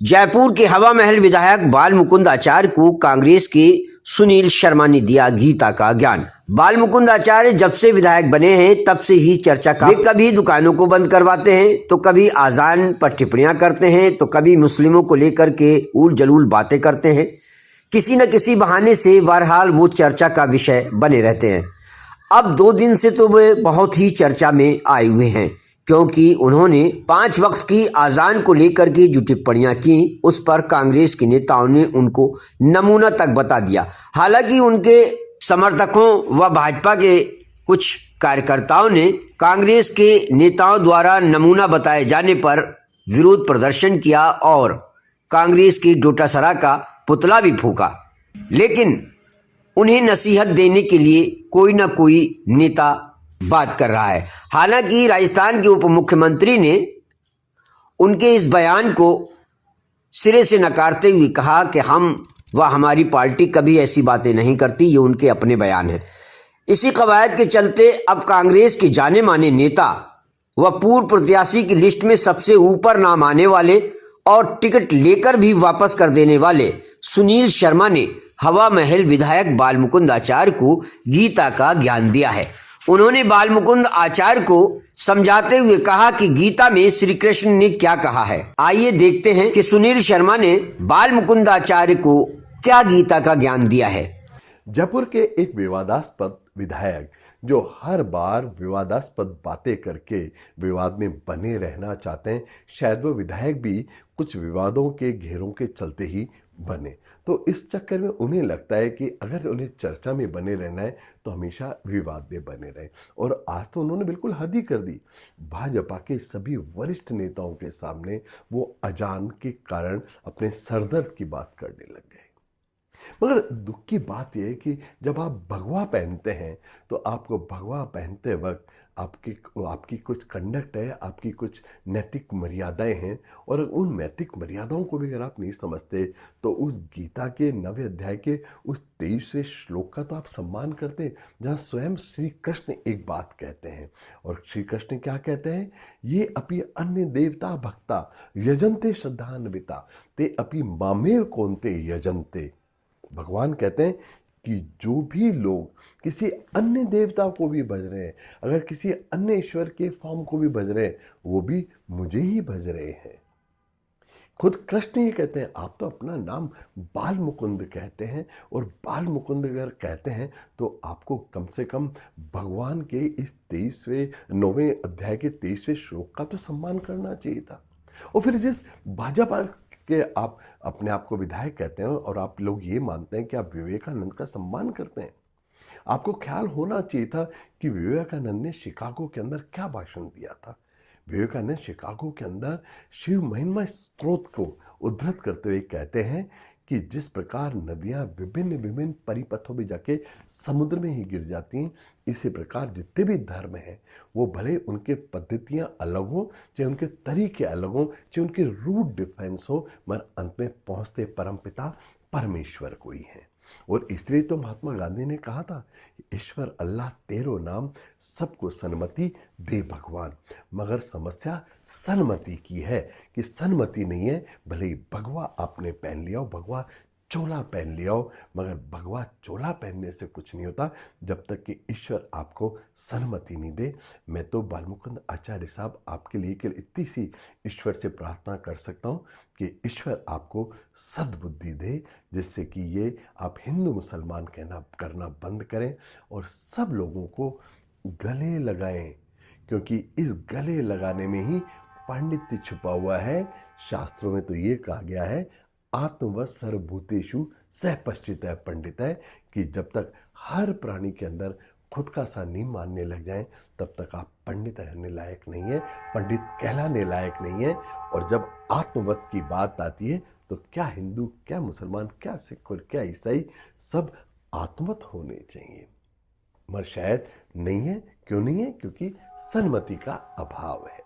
जयपुर के हवा महल विधायक बाल मुकुंद आचार्य को कांग्रेस के सुनील शर्मा ने दिया गीता का ज्ञान। बाल मुकुंद आचार्य जब से विधायक बने हैं तब से ही चर्चा का, वे कभी दुकानों को बंद करवाते हैं तो कभी आजान पर टिप्पणियां करते हैं तो कभी मुस्लिमों को लेकर के उल जलूल बातें करते हैं। किसी न किसी बहाने से बहरहाल वो चर्चा का विषय बने रहते हैं। अब 2 दिन से तो वे बहुत ही चर्चा में आए हुए हैं, क्योंकि उन्होंने 5 वक्त की आजान को लेकर के जो टिप्पणियां की उस पर कांग्रेस के नेताओं ने उनको नमूना तक बता दिया। हालांकि उनके समर्थकों व भाजपा के कुछ कार्यकर्ताओं ने कांग्रेस के नेताओं द्वारा नमूना बताए जाने पर विरोध प्रदर्शन किया और कांग्रेस की डोटासरा का पुतला भी फूंका, लेकिन उन्हें नसीहत देने के लिए कोई ना कोई नेता बात कर रहा है। हालांकि राजस्थान के उप मुख्यमंत्री ने उनके इस बयान को सिरे से नकारते हुए कहा कि हम व हमारी पार्टी कभी ऐसी बातें नहीं करती, ये उनके अपने बयान हैं। इसी कवायद के चलते अब कांग्रेस के जाने माने नेता व पूर्व प्रत्याशी की लिस्ट में सबसे ऊपर नाम आने वाले और टिकट लेकर भी वापस कर देने वाले सुनील शर्मा ने हवा महल विधायक बाल मुकुंद आचार्य को गीता का ज्ञान दिया है। उन्होंने बाल मुकुंद आचार्य को समझाते हुए कहा कि गीता में श्री कृष्ण ने क्या कहा है। आइए देखते हैं कि सुनील शर्मा ने बाल मुकुंद आचार्य को क्या गीता का ज्ञान दिया है। जयपुर के एक विवादास्पद विधायक जो हर बार विवादास्पद बातें करके विवाद में बने रहना चाहते हैं, शायद वो विधायक भी कुछ विवादों के घेरों के चलते ही बने। तो इस चक्कर में उन्हें लगता है कि अगर उन्हें चर्चा में बने रहना है तो हमेशा विवाद में बने रहें। और आज तो उन्होंने बिल्कुल हद ही कर दी। भाजपा के सभी वरिष्ठ नेताओं के सामने वो अजान के कारण अपने सरदर्द की बात करने लग गए। मगर दुख की बात यह है कि जब आप भगवा पहनते हैं तो आपको भगवा पहनते वक्त आपकी कुछ कंडक्ट है, आपकी कुछ नैतिक मर्यादाएं हैं, और उन नैतिक मर्यादाओं को भी अगर आप नहीं समझते तो उस गीता के 9वें अध्याय के उस 23वें श्लोक का तो आप सम्मान करते हैं, जहाँ स्वयं श्री कृष्ण एक बात कहते हैं। और श्री कृष्ण क्या कहते हैं? ये अपि अन्य देवता भक्ता यजन्ते श्रद्धान्विता ते अपि मामेव कौन्ते यजन्ते। भगवान कहते हैं कि जो भी लोग किसी अन्य देवता को भी भज रहे हैं, अगर किसी अन्य ईश्वर के फॉर्म को भी भज रहे हैं, वो भी मुझे ही भज रहे हैं। खुद कृष्ण ये कहते हैं, आप तो अपना नाम बाल मुकुंद कहते हैं, और बाल मुकुंद अगर कहते हैं तो आपको कम से कम भगवान के इस 9वें अध्याय के 23वें श्लोक का तो सम्मान करना चाहिए था। और फिर जिस भाजपा कि आप अपने आप को विधायक कहते हैं और आप लोग ये मानते हैं कि आप विवेकानंद का सम्मान करते हैं, आपको ख्याल होना चाहिए था कि विवेकानंद ने शिकागो के अंदर क्या भाषण दिया था। विवेकानंद शिकागो के अंदर शिव महिमा स्त्रोत को उद्धृत करते हुए कहते हैं कि जिस प्रकार नदियां विभिन्न विभिन्न परिपथों में जाके समुद्र में ही गिर जाती हैं, इसी प्रकार जितने भी धर्म हैं वो भले उनके पद्धतियां अलग हों, चाहे उनके तरीके अलग हों, चाहे उनके रूट डिफरेंस हो, मगर अंत में पहुंचते परमपिता परमेश्वर को ही है। और इसलिए तो महात्मा गांधी ने कहा था, ईश्वर अल्लाह तेरो नाम सबको सन्मति दे भगवान। मगर समस्या सन्मति की है कि सन्मति नहीं है। भले ही भगवा आपने पहन लिया हो, भगवा चोला पहन लिया हो, मगर भगवा चोला पहनने से कुछ नहीं होता जब तक कि ईश्वर आपको सन्मति नहीं दे। मैं तो बाल मुकुंद आचार्य साहब आपके लिए केवल इतनी सी ईश्वर से प्रार्थना कर सकता हूँ कि ईश्वर आपको सद्बुद्धि दे, जिससे कि ये आप हिंदू मुसलमान करना बंद करें और सब लोगों को गले लगाएं, क्योंकि इस गले लगाने में ही पांडित्य छुपा हुआ है। शास्त्रों में तो ये कहा गया है, आत्मवत् सर्वभूतेषु सह पश्चित है पंडित है, कि जब तक हर प्राणी के अंदर खुद का सा नहीं मानने लग जाएं तब तक आप पंडित रहने लायक नहीं है, पंडित कहलाने लायक नहीं है। और जब आत्मवत् की बात आती है तो क्या हिंदू, क्या मुसलमान, क्या सिख और क्या ईसाई, सब आत्मवत् होने चाहिए। मगर शायद नहीं है। क्यों नहीं है? क्योंकि सन्मति का अभाव है।